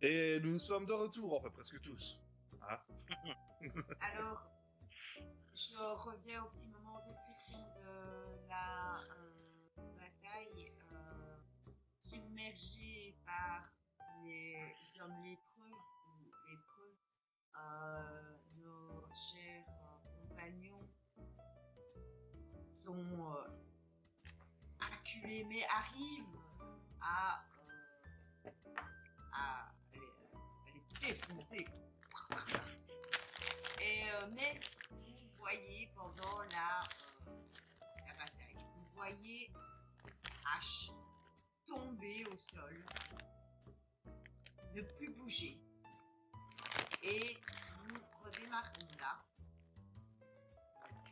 Et nous sommes de retour, enfin presque tous. Ah. Alors, je reviens au petit moment de description de la bataille submergée par les hommes lépreux. Nos chers compagnons sont acculés, mais arrivent à les défoncer. Mais vous voyez pendant la bataille, vous voyez Ash tomber au sol, ne plus bouger. Et nous redémarrons là. Donc,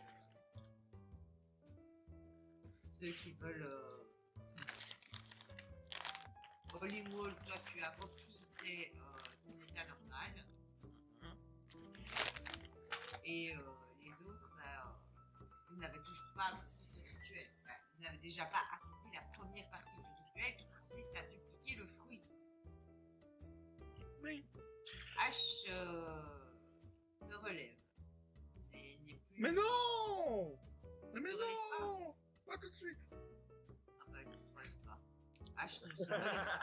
ceux qui veulent... Hollywood, toi tu as repris ton état normal. Et les autres, vous n'avez toujours pas accompli ce rituel. Vous n'avez déjà pas accompli la première partie du rituel qui consiste à dupliquer le fruit. Oui. H se relève. Et n'est plus... Mais non! Mais relève non! Pas tout de suite! Ah bah, il ne se relève pas. H ne se relève pas.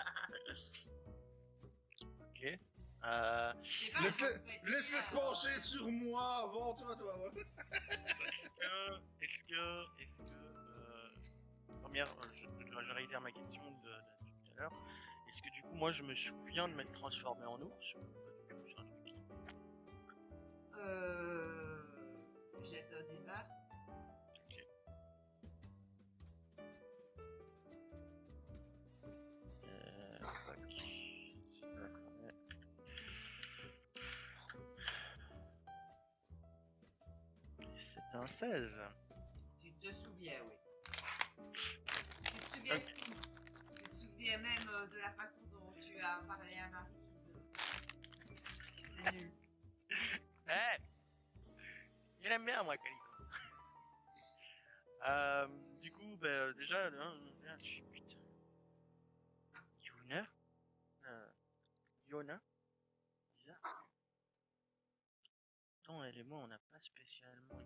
Ok. Laisse-le se pencher sur moi avant toi. Est-ce que, première, je réitère ma question de tout à l'heure. Est-ce que du coup, moi, je me souviens de m'être transformé en ours? Jette un débat. Ok. Ok. C'est un 16. Tu te souviens, oui. Tu te souviens même de la façon dont tu as parlé à Maryse. C'est nul. Hey, il aime bien, moi, Calico. Du coup, déjà, putain. Yona bizarre. Attends, elle et moi, on n'a pas spécialement...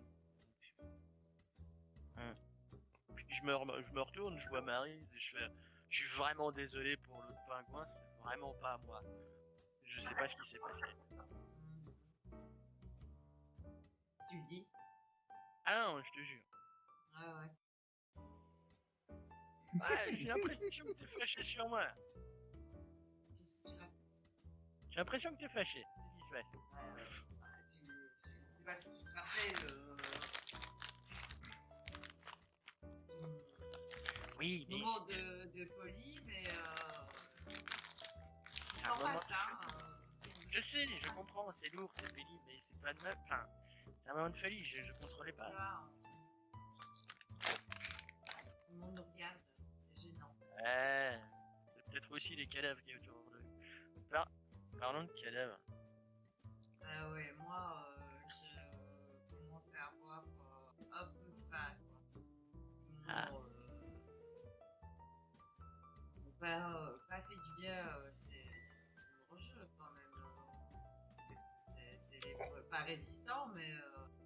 Puis je me retourne, je vois Marie, et je fais... Je suis vraiment désolé pour l'autre pingouin, c'est vraiment pas à moi. Je sais pas ce qui s'est passé. Tu le dis? Ah non, je te jure. Ah ouais. Ouais, j'ai l'impression que t'es fâché sur moi. Qu'est-ce que tu racontes? J'ai l'impression que t'es fâché. Je sais pas si tu te rappelles oui, mais... moment de folie, mais sans pas ça. Je sais, je comprends, c'est lourd, c'est pénible, mais c'est pas de mal. Enfin, c'est un moment de folie, je contrôlais pas. Vois, tout le monde nous regarde, c'est gênant. C'est peut-être aussi les cadavres qui est autour d'eux. Parlons de cadavres. Ah ouais, moi, je commence à avoir un peu faim, quoi. Pas fait du bien, c'est dangereux quand même. C'est pas résistant, mais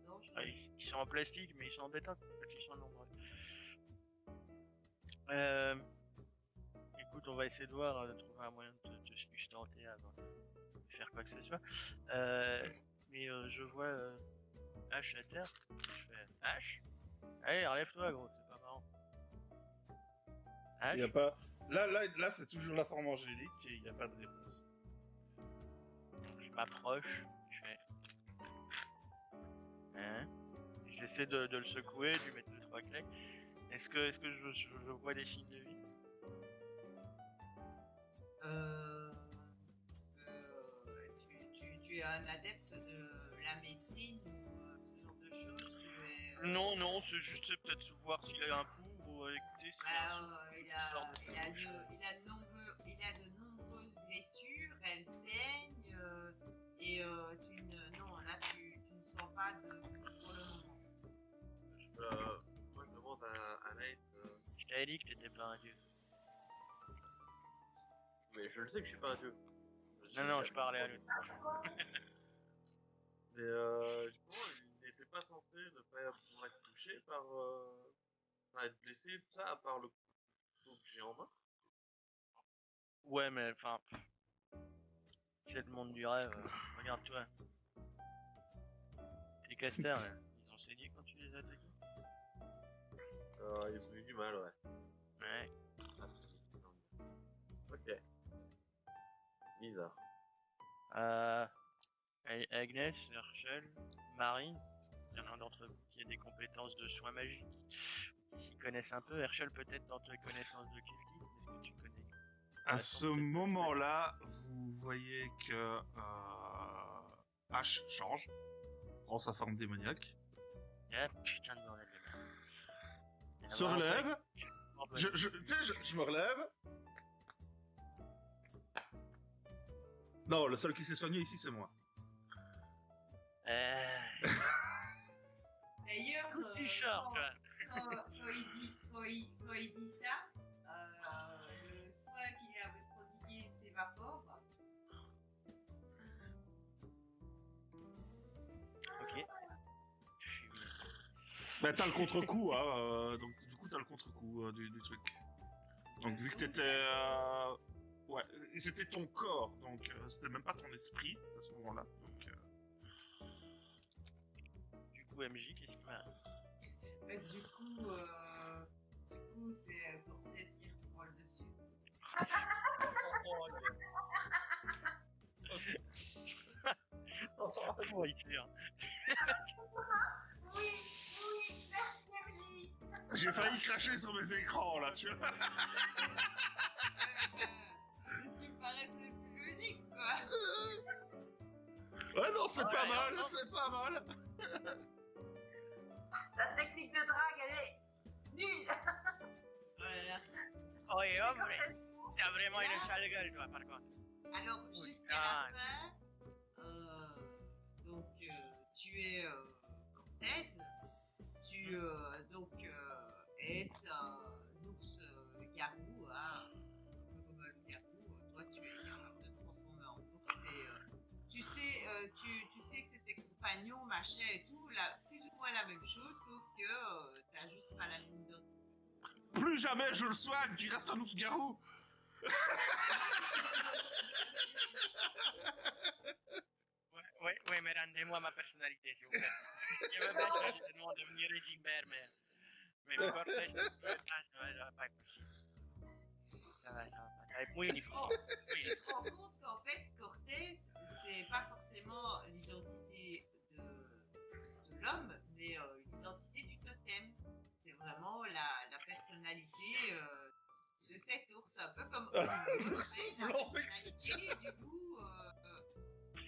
dangereux. Ils sont en plastique, mais ils sont en bêta, ils sont nombreux. Écoute, on va essayer de voir, de trouver un moyen de te sustenter avant de faire quoi que ce soit. Mais je vois H à terre. Je fais H. Allez, relève-toi, gros, c'est pas marrant. H. Y a pas. Là, c'est toujours la forme angélique et il n'y a pas de réponse. Je m'approche. Je fais. Hein? J'essaie de le secouer, de lui mettre 2-3 claques. Est-ce que je vois des signes de vie? Tu es un adepte de la médecine ou ce genre de choses? Non, c'est juste peut-être voir s'il a un pouls ou écouter si il a de nombreuses blessures, elles saignent non, là tu ne sens pas de pouls pour le moment. Moi je demande à Nate. Je t'avais dit que t'étais pas un dieu. Mais je le sais que je suis pas un dieu. Non, je parlais à lui. Mais justement, il n'était pas censé ne pas pouvoir être touché par... Enfin, être blessé, tout ça, à part le couteau que j'ai en main. Ouais, mais enfin... C'est le monde du rêve. Regarde-toi. Tes casters, là, ils ont saigné quand tu les as attaqués? Ils ont eu du mal, ouais. Ouais. Ah, ok. Bizarre. Agnès, Herschel, Marine, il y en a un d'entre vous qui a des compétences de soins magiques, qui s'y connaissent un peu. Herschel, peut-être dans tes connaissances de cultisme, est-ce que tu connais? À ce moment-là, vous voyez que H change, prend sa forme démoniaque, Ah putain de bordel de merde. Il y en a se vraiment relève. pas qui- Je me relève. Non, le seul qui s'est soigné ici, c'est moi. D'ailleurs, Petit short, quand il dit ça, le soin qu'il avait prodigué s'évapore. Ok. Bah, t'as le contre-coup, hein, donc du coup, t'as le contre-coup du truc. Donc, vu que t'étais... ouais, et c'était ton corps, donc c'était même pas ton esprit à ce moment-là. Donc, Du coup, MJ, qu'est-ce qui m'arrive? Du coup, c'est Cortez qui reprend le dessus. Oh, il tire. Oui, merci MJ. j'ai failli cracher sur mes écrans, là, tu vois. C'est ce qui me paraissait le plus logique, quoi. Ouais, non, c'est Ouais, pas mal, non. c'est pas mal. Ta technique de drague, elle est nulle. Oh là là. Oh, et C'est homme, comme mais celle- t'as vraiment une sale gueule, toi, par contre. Alors, jusqu'à la fin, donc, tu es Cortez, tu es un ours garou, hein, un peu comme un loup-garou. Toi, tu es capable de te transformer en ours. Et, tu sais que c'est tes compagnons, machin et tout, plus ou moins la même chose, sauf que t'as juste pas la même identité. Plus jamais je le soigne, qu'il reste un ours-garou. Ouais, mais rendez-moi ma personnalité, s'il vous plaît. Je veux bien que je te demande de venir Gimbert, mais le Cortez, ça va pas être possible. Ça va être muy difficile. Tu te rends compte qu'en fait, Cortez, c'est pas forcément l'identité de l'homme, mais l'identité du totem. C'est vraiment la personnalité de cet ours, un peu comme L'ours c'est la blanc personnalité du loup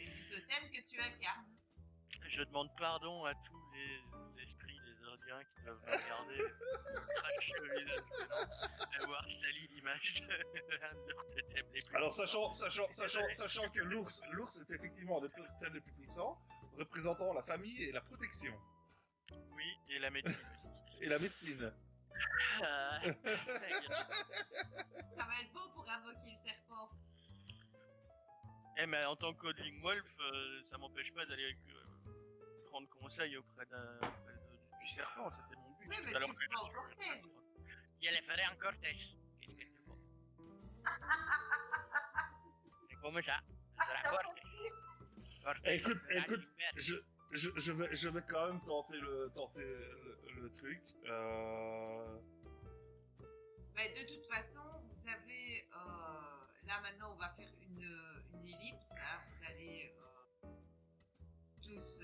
et du totem que tu incarnes. Je demande pardon à tous les esprits des Indiens qui doivent me regarder cracher le visage d'avoir sali l'image de leur totem les plus Alors, puissants. sachant que l'ours est effectivement le totem le plus puissant, représentant la famille et la protection. Oui, et la médecine aussi. Et la médecine. Ah, Ça va être beau pour invoquer le serpent. mais en tant que Codling Wolf, ça m'empêche pas d'aller prendre conseil auprès du serpent, c'était mon but. Oui, mais Alors tu que le feras en je- Cortez. Il le ferait en Cortez. Qu'est-ce que tu veux? C'est comme ça. Ce sera Cortez. Cortez, Écoute, sera écoute, Gimbert. je vais quand même tenter le truc. Mais de toute façon, vous avez là maintenant, on va faire une ellipse. Hein. Vous allez tous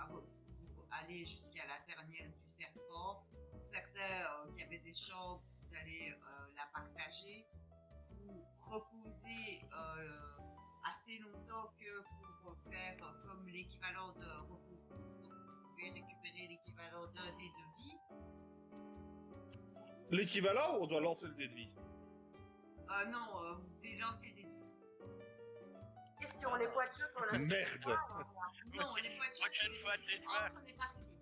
vous aller jusqu'à la dernière du serpent. Pour certains qui avaient des chambres, vous allez la partager. Vous reposez assez longtemps que pour faire comme l'équivalent de repos court. Donc vous pouvez récupérer l'équivalent d'un dé de vie. L'équivalent ou on doit lancer le dé de vie? Non, vous lancez des dés. Question, les poitures pour la Merde. Non, les poitures, Prochaine tu fois, les t'es prends entre les parties.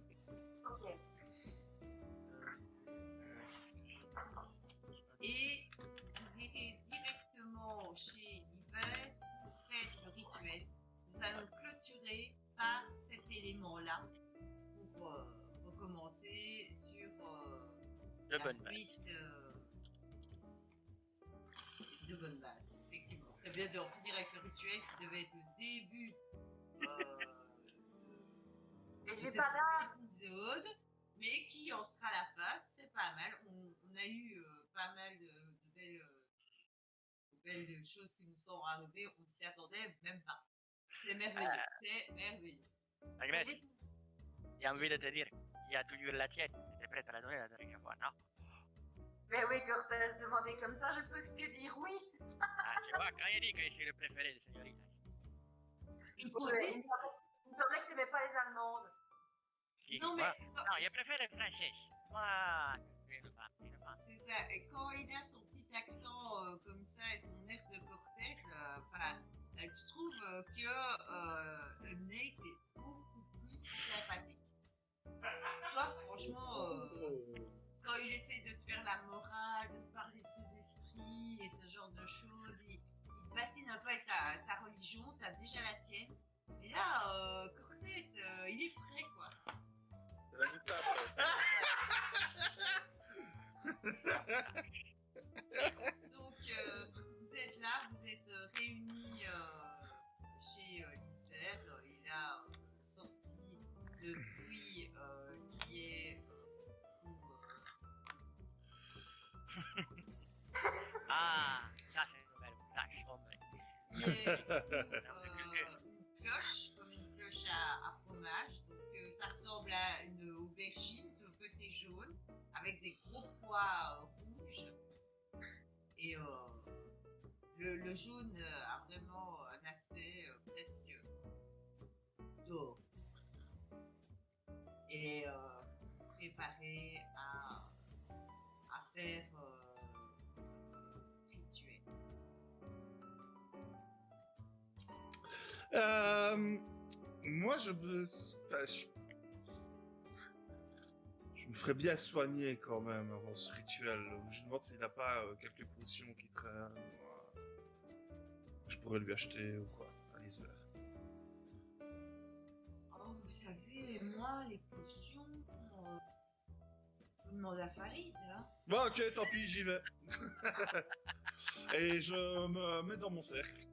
Ok. Et vous irez directement chez l'hiver pour De la bonne base. suite de bonne base, effectivement. Ce serait bien d'en finir avec ce rituel qui devait être le début Et de j'ai cet pas d'art. épisode, mais qui en sera la face. C'est pas mal. On a eu pas mal de belles choses qui nous sont arrivées. On ne s'y attendait même pas. C'est merveilleux. C'est merveilleux. Agnès, J'ai- j'ai envie de te dire, il y a toujours la tienne. T'étais prête à la donner la dernière fois, non? Mais oui, Cortez, demandé comme ça, je peux que dire oui. Ah, tu vois, quand il dit que je suis le préféré des señoritas. Il faut Ouais, dire. il me semblait que t'aimais pas les Allemandes. Qui, Non, moi? mais. Non, je préfère les françaises. Moi, je ne pas. C'est ça. Et quand il a son petit accent comme ça et son air de Cortés, tu trouves que Nate est beaucoup plus sympathique. Toi, franchement, quand il essaye de te faire la morale, de te parler de ses esprits et ce genre de choses, il te bassine un peu avec sa religion, t'as déjà la tienne. Et là, Cortés, il est frais, quoi. C'est la moustache. Donc, vous êtes là, vous êtes réunis chez Lisbeth. Il a sorti le fruit qui est sous, Ah, ça c'est une nouvelle moustache, hombre. qui est sous une cloche, comme une cloche à fromage. Donc, ça ressemble à une aubergine, sauf que c'est jaune, avec des gros pois rouges. Et le jaune a vraiment un aspect presque d'or. Et vous préparez à faire votre rituel. Moi, je me ferais bien soigner quand même avant ce rituel. Je me demande s'il n'a pas quelques potions qui traînent. Je pourrais lui acheter ou quoi, à l'Isère. Oh, vous savez, moi, les potions, vous demandez à Farid, hein. Bon, ok, tant pis, j'y vais. Et je me mets dans mon cercle.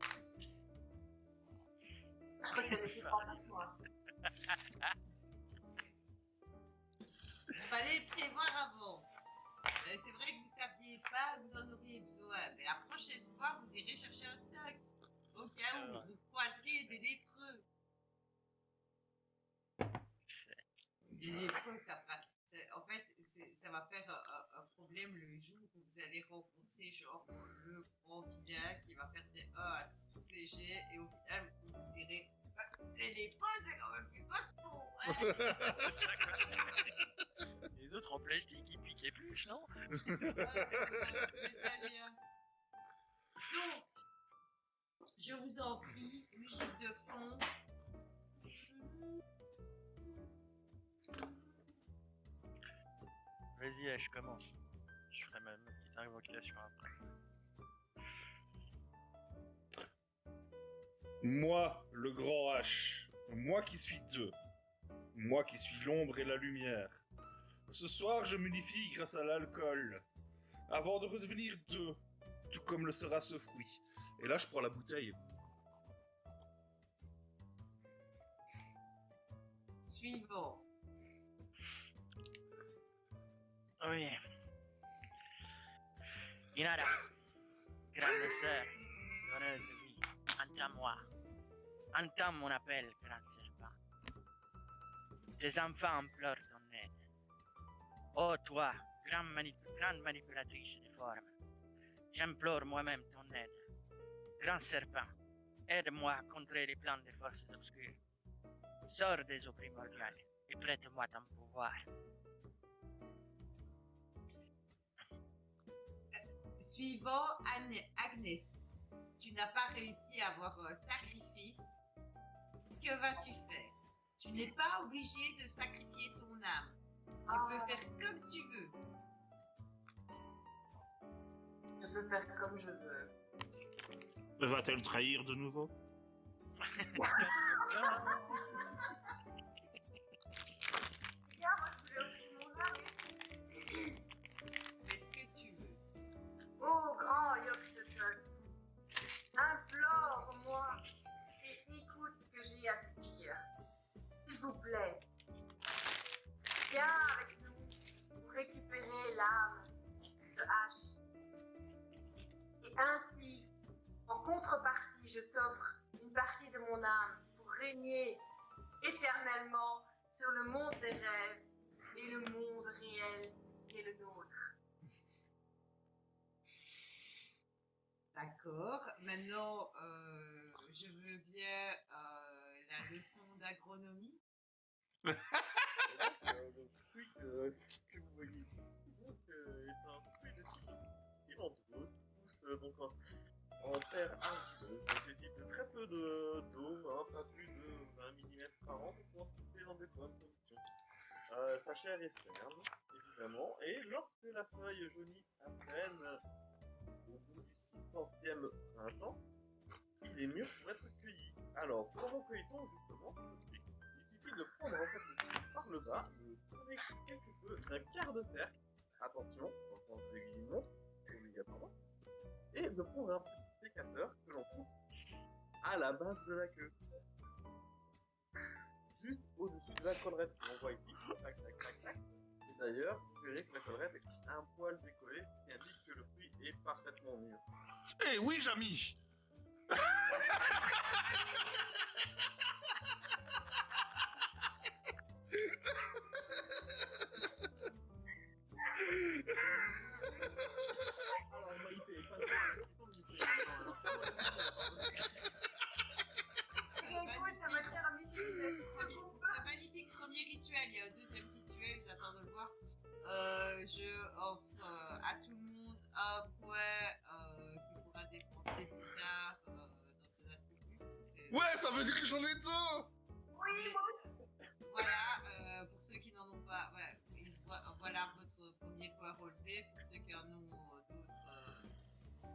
Je crois que t'avais fait pas avec moi. Fallait le prévoir avant. C'est vrai que vous saviez pas que vous en auriez besoin, mais la prochaine fois, vous irez chercher un stock. Au cas où vous croiserez des lépreux. Les lépreux, ça va faire un problème le jour où vous allez rencontrer genre le grand vilain qui va faire des 1 à tous ces jets et au final vous vous direz les lépreux c'est quand même plus costaud, ouais. Les autres en plastique, ils piquaient plus, non? Les aliens. Donc, je vous en prie, musique de fond. Vas-y, je commence. Je ferai ma petite invocation après. Moi, le grand H. Moi qui suis deux. Moi qui suis l'ombre et la lumière. Ce soir, je m'unifie grâce à l'alcool. Avant de redevenir deux. Tout comme le sera ce fruit. Et là, je prends la bouteille. Suivant. Oui. Inara, grande sœur, donneuse de vie, entame-moi. Entame mon appel, grand serpent. Tes enfants implorent ton aide. Ô toi, grande manipulatrice des formes, j'implore moi-même ton aide. Grand serpent, aide-moi à contrer les plans des forces obscures. Sors des eaux primordiales et prête-moi ton pouvoir. Suivant Agnès. Tu n'as pas réussi à avoir un sacrifice. Que vas-tu faire? Tu n'es pas obligé de sacrifier ton âme. Tu peux faire comme tu veux. Je peux faire comme je veux. Va-t-elle trahir de nouveau? Regarde, moi je voulais offrir mon âme. lames de hache. Et ainsi, en contrepartie, je t'offre une partie de mon âme pour régner éternellement sur le monde des rêves et le monde réel qui est le nôtre. D'accord. Maintenant, je veux bien la leçon d'agronomie. Le fruit que vous voyez ici, donc, est un fruit de type cylindreux qui pousse donc en terre argileuse, nécessite très peu d'eau, pas plus de 20 mm par an pour pouvoir pousser dans des bonnes conditions. Sa chair est ferme, évidemment, et lorsque la feuille jaunit à peine au bout du 600e printemps, il est mûr pour être cueilli. Alors, comment cueille-t-on justement? Il suffit de prendre en fait le fruit par le bas, de tourner quelque peu d'un quart de cercle, attention, quand je lui montre, obligatoirement, et de prendre un petit sécateur que l'on coupe à la base de la queue. Juste au-dessus de la collerette que l'on voit ici, tac, tac, tac, tac. Et d'ailleurs, vous verrez que la collerette est un poil décollée, ce qui indique que le fruit est parfaitement mûr. Eh oui, Jamy. Alors, Maïté, pas de question de Maïté maintenant, Ce Écoute, ça va faire un Micheline. ce magnifique premier rituel, il y a un deuxième rituel, j'attends de le voir. Je offre à tout le monde un point qu'il pourra dépenser plus tard dans ses attributs. Ouais, ça veut dire que j'en ai deux. Oui, Voilà, pour ceux qui n'en ont pas, ouais, voilà votre premier point relevé. Pour ceux qui en ont d'autres,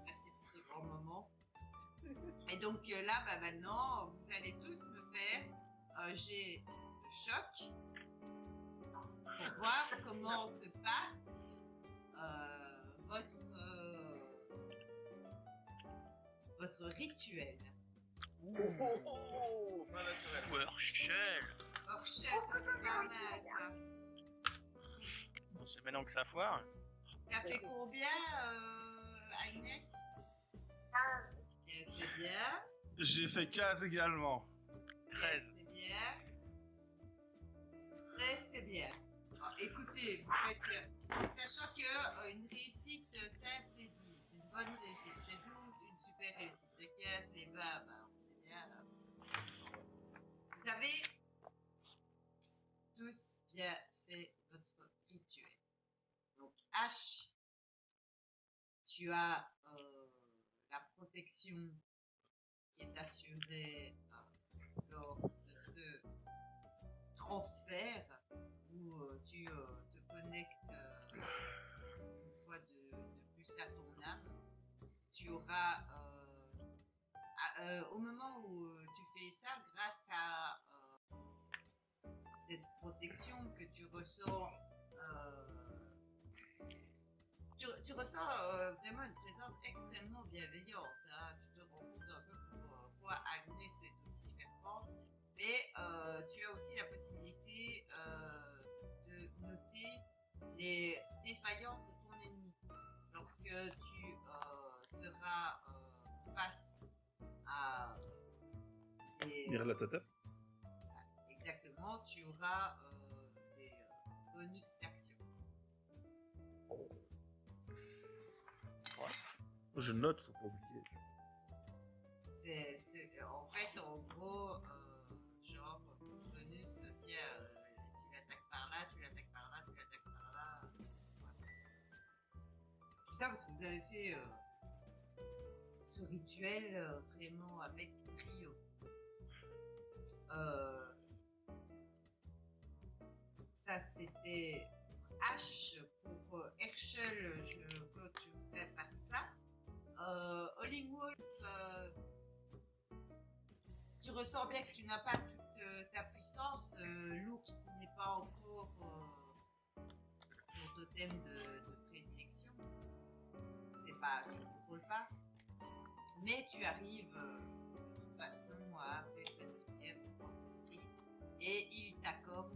merci pour ce grand moment. Et donc là, maintenant, vous allez tous me faire un jet de choc pour voir comment se passe votre rituel. Oh, pas naturel. Power Shell. Or, chef, ça fait pas mal, ça. Bon, c'est maintenant que ça foire. T'as fait combien, Agnès? 15. Bien, c'est bien. J'ai fait 15 également. 13. C'est bien. 13, c'est bien. Alors, écoutez, vous faites que... Sachant qu'une réussite simple, c'est 10. C'est une bonne réussite. C'est 12, une super réussite. C'est 15, les bas, on sait bien. Vous avez tous bien fait votre rituel. Donc, H, tu as la protection qui est assurée lors de ce transfert où tu te connectes une fois de plus à ton âme. Tu auras, au moment où tu fais ça, grâce à cette protection que tu ressens, tu ressens vraiment une présence extrêmement bienveillante. Hein. Tu te rends compte un peu pourquoi Agnès est aussi fervente. Mais tu as aussi la possibilité de noter les défaillances de ton ennemi. Lorsque tu seras face à des... Nyarlathotep. Exactement, tu auras des bonus d'action. Je note, faut pas oublier ça. En fait, en gros, genre, bonus, tiens, tu l'attaques par là, tu l'attaques par là, tu l'attaques par là, c'est quoi. Tout ça parce que vous avez fait ce rituel vraiment avec brio. Ça, c'était pour H. Pour Herschel, je clôturerai par ça. Hollingwolf, tu ressens bien que tu n'as pas toute ta puissance. L'ours n'est pas encore ton totem de prédilection. C'est pas, tu ne contrôles pas. Mais tu arrives de toute façon à faire cette prière pour ton esprit et il t'accorde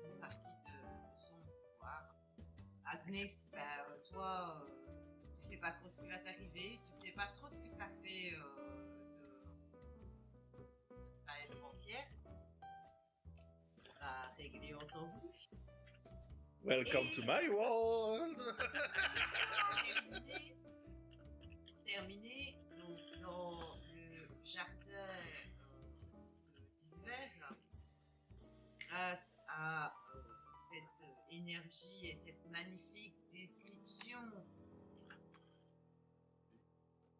une partie de son pouvoir Agnès, toi, tu sais pas trop ce qui va t'arriver, tu sais pas trop ce que ça fait de pas être entière. Ce sera réglé en temps voulu. Welcome to my world. Pour terminer, donc dans le jardin d'Isver, grâce à cette énergie et cette magnifique description,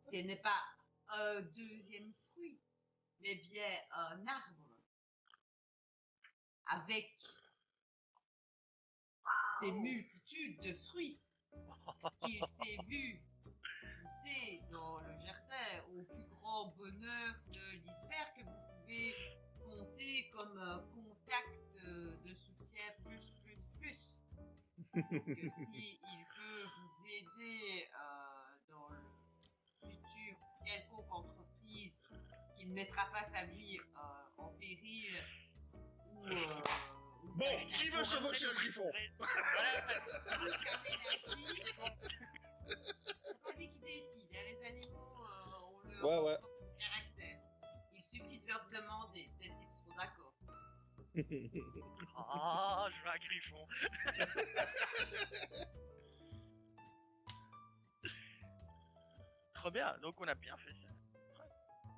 ce n'est pas un deuxième fruit, mais bien un arbre avec des multitudes de fruits qu'il s'est vu pousser dans le jardin au plus grand bonheur de l'Isver que vous pouvez compter comme un contact de soutien plus. Que si il peut vous aider dans le futur quelconque entreprise qui ne mettra pas sa vie en péril ou Bon, qui veut chevaucher le griffon? C'est pas lui qui décide, hein, les animaux ont leur Ouais. propre caractère. Il suffit de leur demander, peut-être qu'ils seront d'accord. Ah, je veux un griffon. Trop bien, donc on a bien fait ça.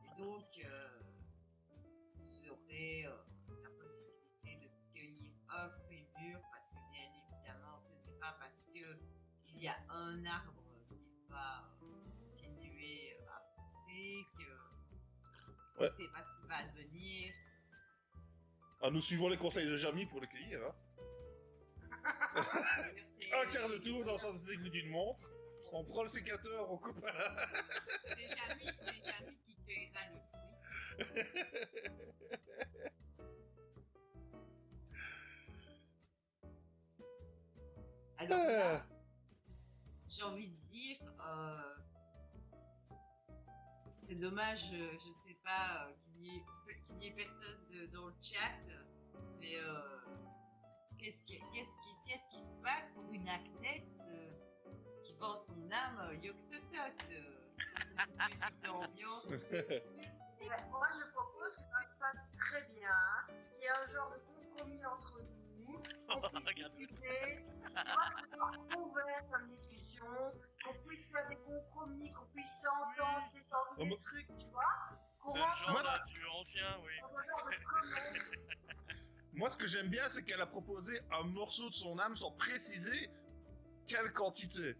Et donc, vous aurez la possibilité de cueillir un fruit mûr parce que bien évidemment, ce n'est pas parce que il y a un arbre qui va continuer à pousser que c'est parce qu'il va advenir. Ah, nous suivons les conseils de Jamie pour le cueillir. Hein. Un quart de tour dans le sens des aiguilles d'une montre. On prend le sécateur, on coupe à la... C'est Jamie qui cueillera le fruit. Alors là, j'ai envie de dire, c'est dommage, je ne sais pas qu'il n'y ait personne dans le chat, mais qu'est-ce qui se passe pour une Agnès qui vend son âme Yoxotot musique d'ambiance. Moi, je propose que ça se passe très bien, qu'il y ait un genre de compromis entre nous, qu'on puisse discuter, voir ouvert comme discussion, qu'on puisse faire des compromis, qu'on puisse s'entendre, s'étendre des trucs, tu vois. C'est le genre du ancien, oui. Moi, ce que j'aime bien, c'est qu'elle a proposé un morceau de son âme sans préciser quelle quantité.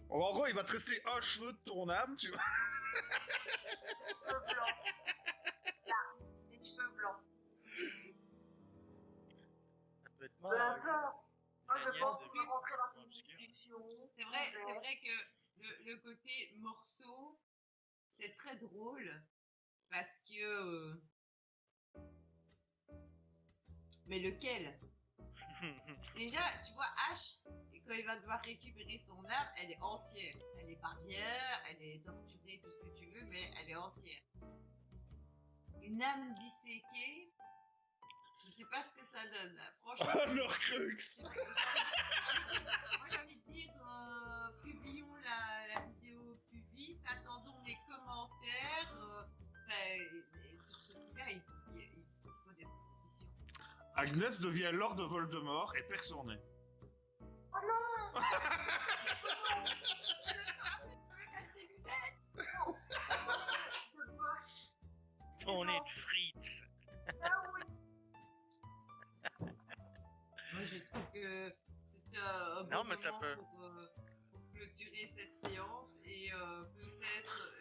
En gros, il va te rester un cheveu de ton âme, tu vois. Cheveux blancs. Là, des cheveux blancs. Ça peut être Peu marrant. importe. Moi, je pense qu'on peut plus rentrer dans une discussion. C'est vrai que le côté morceau, c'est très drôle parce que. Mais lequel? Déjà, tu vois, Ash, quand il va devoir récupérer son âme, elle est entière. Elle est pas bien, elle est torturée, tout ce que tu veux, mais elle est entière. Une âme disséquée, je sais pas ce que ça donne. Franchement. Leur crux. Moi, j'ai envie de dire, publions la vidéo plus vite, attendons les commentaires. Sur ce coup-là, il faut des propositions. Agnès devient Lord de Voldemort et perd son nez. Oh non! Ton nez de frites. Ah oui. Moi, je trouve que c'est un bon moment pour clôturer cette séance et peut-être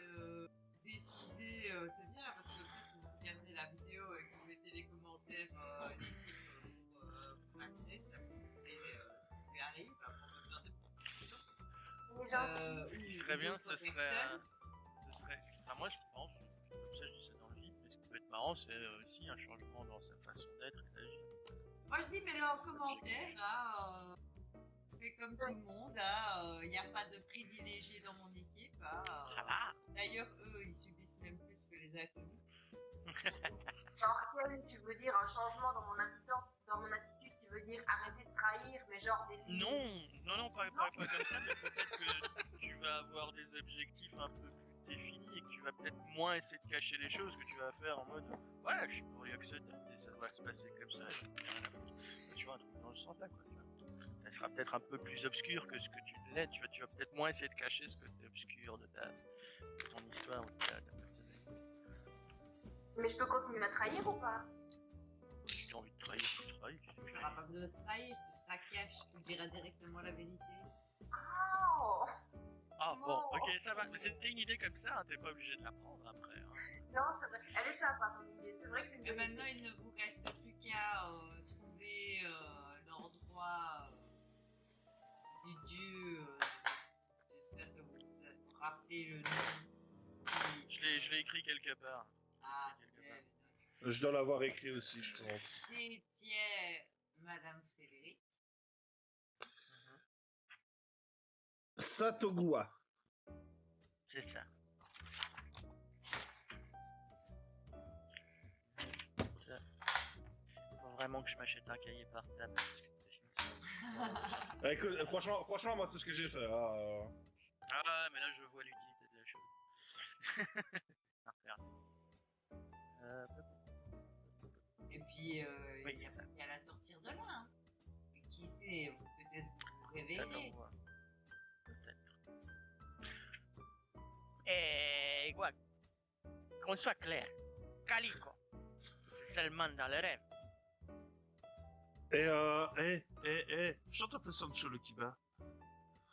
décider, c'est bien parce que comme ça, si vous regardez la vidéo et que vous mettez les commentaires, l'équipe pour Agnès, ça peut montrer ce qui lui arrive, on peut faire des propositions. Ce qui serait bien, ce serait. Enfin, moi, je pense, comme ça, je dis ça dans le vide, mais ce qui peut être marrant, c'est aussi un changement dans sa façon d'être et d'agir. Moi, je dis, mets-le en commentaire, là. Fais comme tout le monde, il n'y a pas de privilégiés dans mon équipe. Ça va. D'ailleurs, eux, ils subissent même plus que les inconnus. Genre, quel, tu veux dire un changement dans mon attitude, tu veux dire arrêter de trahir trahir, mais genre des filles. Non, pas comme ça, mais peut-être que tu vas avoir des objectifs un peu plus définis et que tu vas peut-être moins essayer de cacher les choses, que tu vas faire en mode ouais, je suis pour Yoxod et ça va se passer comme ça. Et rien à foutre. Tu vois, un truc dans ce sens-là, quoi. Tu vois. Elle sera peut-être un peu plus obscure que ce que tu l'es, tu vas peut-être moins essayer de cacher ce côté obscur de ton histoire ou de ta personnalité. Mais je peux continuer à trahir ou pas? Si tu as envie de trahir, tu trahis. Tu n'auras pas besoin de trahir, tu seras cash, tu diras directement la vérité. Oh Ah bon, Non. ok, ça va. Mais c'était une idée comme ça, hein, t'es pas obligé de la prendre après. Hein. Non, c'est vrai. Elle est sympa ton idée. C'est vrai que c'est une Mais bonne maintenant, idée. il ne vous reste plus qu'à trouver l'endroit du dieu. J'espère que vous vous êtes rappelé le nom. Je l'ai écrit quelque part. Ah, c'est bien les notes. Je dois l'avoir écrit aussi, je pense. Détiens Madame Frédéric. Satogua. C'est ça. Ça. Faut vraiment que je m'achète un cahier par table. Écoute, franchement, moi, c'est ce que j'ai fait. Ah, mais là, je vois l'utilité de la chose. Et puis, Oui, il n'y a c'est ça. pas qu'à la sortir de là. Hein. Et qui sait, peut-être vous Ça réveiller. t'envoie. Peut-être. Et quoi? Qu'on soit clair, Calico, c'est seulement dans le rêve. Je t'appelle Sancho le Kiba.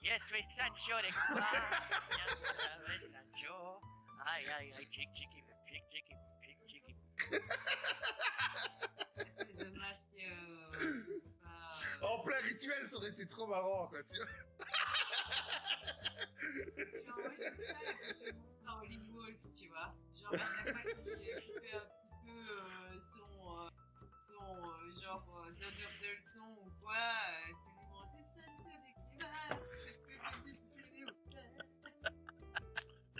Je suis Sancho de Cuba. Je suis Sancho. Aïe, chic, C'est dommage que c'est pas. En plein rituel, ça aurait été trop marrant, quoi, tu vois. Tu enregistres ça et puis tu le montres à Holly Wolf, tu vois. Genre, à chaque fois qu'il fait un petit peu son genre donneur de leçons ou quoi, tu lui montres Sancho de Cuba.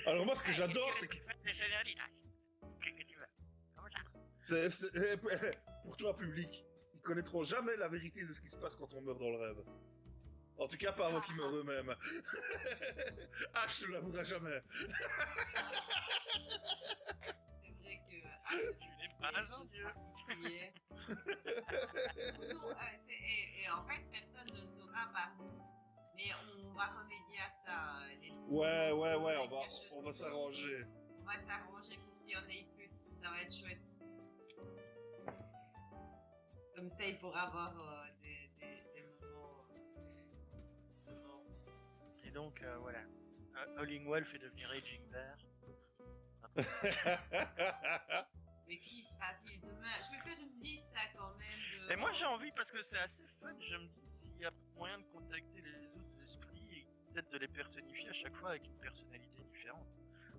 Alors, moi, ce que j'adore, c'est que. Qu'est-ce que tu veux? Comment ça? Pour toi, public, ils connaîtront jamais la vérité de ce qui se passe quand on meurt dans le rêve. En tout cas, pas avant qu'ils meurent eux-mêmes. H ne l'avouera jamais. C'est vrai que H Tu n'es pas un dieu. particulier. Non, et en fait, personne ne le saura par nous. Mais on va remédier à ça. Les petits Ouais, mensonges, les on va cacheteries. s'arranger. On va s'arranger pour qu'il y en ait plus. Ça va être chouette. Comme ça, il pourra avoir des moments de mort. Et donc, voilà. Howling Wolf est devenu Raging Bear. Mais qui sera-t-il demain? Je vais faire une liste là, quand même de. Et moi j'ai envie parce que c'est assez fun, je me dis s'il y a moyen de contacter les autres esprits et peut-être de les personnifier à chaque fois avec une personnalité différente.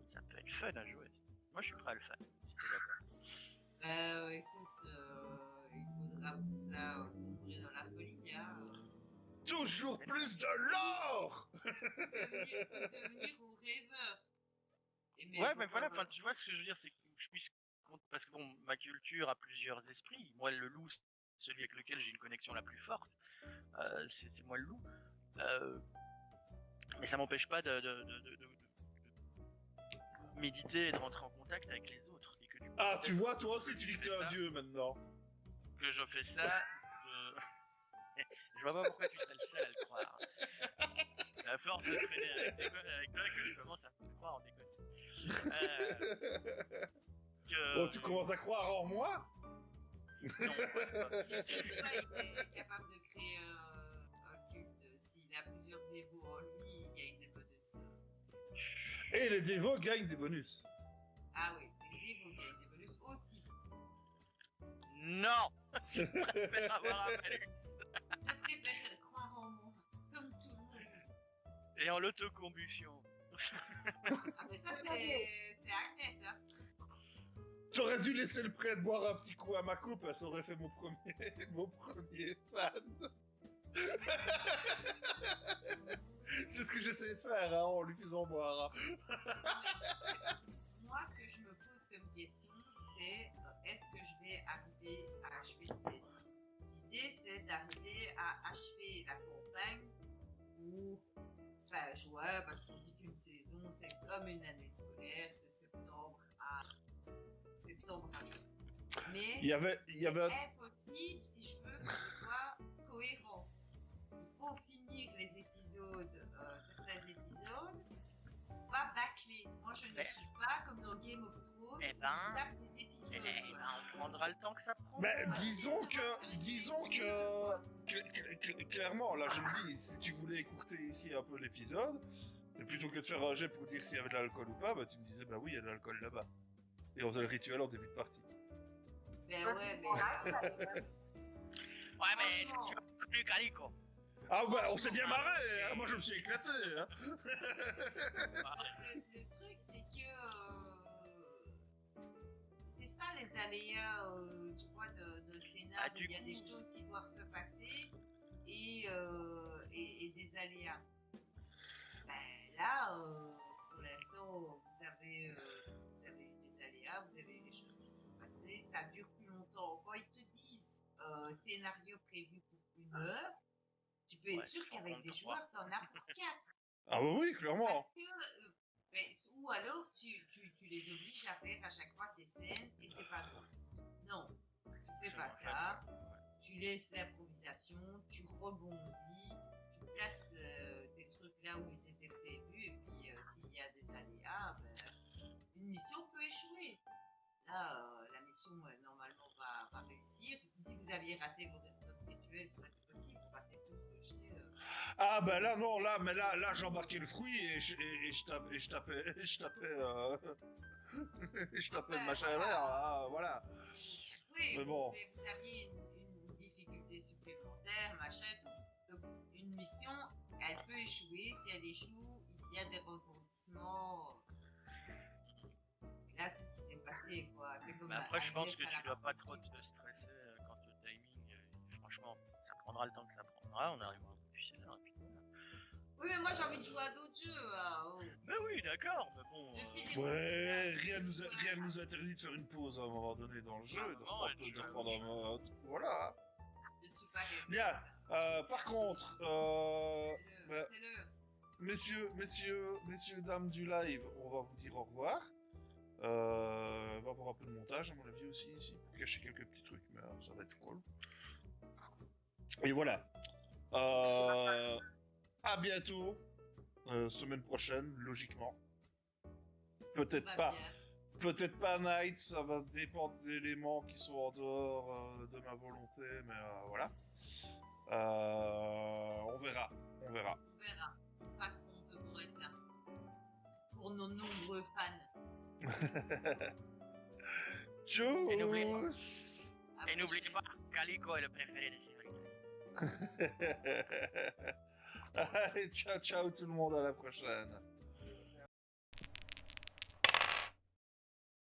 Ça peut être fun à jouer. Moi je suis prêt à le faire, si t'es d'accord. Écoute, il faudra pour ça sombrer dans la folie, hein. Toujours plus de l'or. Devenir au rêveur. Et Ouais mais voilà, enfin, tu vois ce que je veux dire, c'est que je puisse... Parce que bon, ma culture a plusieurs esprits. Moi le loup, celui avec lequel j'ai une connexion la plus forte, c'est moi le loup. Mais ça m'empêche pas de méditer et de rentrer en contact avec les autres. Et que, du coup, Ah, tu vois, toi aussi, tu dis que t'es fais un ça, dieu maintenant. que je fais ça, je vois pas pourquoi tu serais le seul à le croire. C'est à force de traîner avec toi que je commence à me croire en déconne. Oh, tu commences à croire en moi? Non, pas. est-ce que toi, il est capable de créer un culte? S'il a plusieurs dévots en lui, il gagne des bonus. Et les dévots gagnent des bonus. Ah oui, les dévots gagnent des bonus aussi. Non. Je préfère avoir un malus. Je préfère croire en moi, comme tout le monde. Et en l'autocombustion. Ah mais ça, c'est Agnès, hein. J'aurais dû laisser le prêtre boire un petit coup à ma coupe, ça aurait fait mon premier fan. C'est ce que j'essayais de faire, hein, en lui faisant boire. Moi, ce que je me pose comme question, c'est est-ce que je vais arriver à achever cette l'idée, c'est d'arriver à achever la campagne pour fin juin, parce qu'on dit qu'une saison, c'est comme une année scolaire, c'est septembre à juin. Mais Il y avait... c'est impossible si je veux que ce soit cohérent. Il faut finir les épisodes, certains épisodes, pour pas bâcler. Moi, je ne suis pas comme dans Game of Thrones, où ils se tapent les épisodes. On prendra le temps que ça prend. Ben, disons que clairement, là je le dis, si tu voulais écourter ici un peu l'épisode, et plutôt que de faire un jet pour dire s'il y avait de l'alcool ou pas, bah tu me disais bah oui il y a de l'alcool là-bas. Et on faisait le rituel en début de partie. Ben ouais, mais... Ouais, mais Franchement. tu vas plus Calico. Ah bah on s'est bien marré, hein. Moi je me suis éclaté. Hein. Le truc, c'est que c'est ça les aléas, tu vois, de scénar, où il y a des choses qui doivent se passer et des aléas. Ben, là, pour l'instant, vous avez eu des aléas, vous avez eu des choses qui se sont passées, ça dure plus longtemps. Quand ils te disent scénario prévu pour 1 heure, tu peux être sûr qu'avec des joueurs, t'en as pour 4. Ah bah oui, clairement. Parce que, ou alors tu les obliges à faire à chaque fois tes scènes et c'est pas drôle. Non, tu fais pas ça. Tu laisses l'improvisation, tu rebondis, tu places tes trucs là où ils étaient prévus et puis s'il y a des aléas, une mission peut échouer. Là, la mission normalement va réussir. Si vous aviez raté votre rituel, ça aurait été possible. Vous ratez tous le jet. Ah bah là non, là j'embarquais le fruit et je tapais le machin à l'air, voilà. Oui, Mais bon. mais vous aviez une difficulté supplémentaire, machin, tout. Donc, une mission, elle peut échouer. Si elle échoue, il y a des rebondissements. Et là, c'est ce qui s'est passé, quoi. C'est comme Mais après, je pense que tu dois pas trop trop te stresser quant au timing. Franchement, ça prendra le temps que ça prendra. On arrivera au bout et puis voilà. Oui, mais moi, j'ai envie de jouer à d'autres jeux. Mais oui, d'accord, mais bon. Ouais, rien nous interdit de faire une pause à un moment donné dans le jeu, de reprendre un voilà. Je ne suis pas Bien. Par contre, c'est le. messieurs, dames du live, on va vous dire au revoir. On va avoir un peu de montage à mon avis aussi ici pour cacher quelques petits trucs, mais ça va être cool. Et voilà. À bientôt. Semaine prochaine, logiquement. Peut-être pas Night, ça va dépendre d'éléments qui sont en dehors de ma volonté, mais voilà. On verra. On verra. On fera ce qu'on peut pour être là. Pour nos nombreux fans. Tchuss. Et n'oubliez pas, Calico est le préféré des séries. Allez, ciao tout le monde, à la prochaine.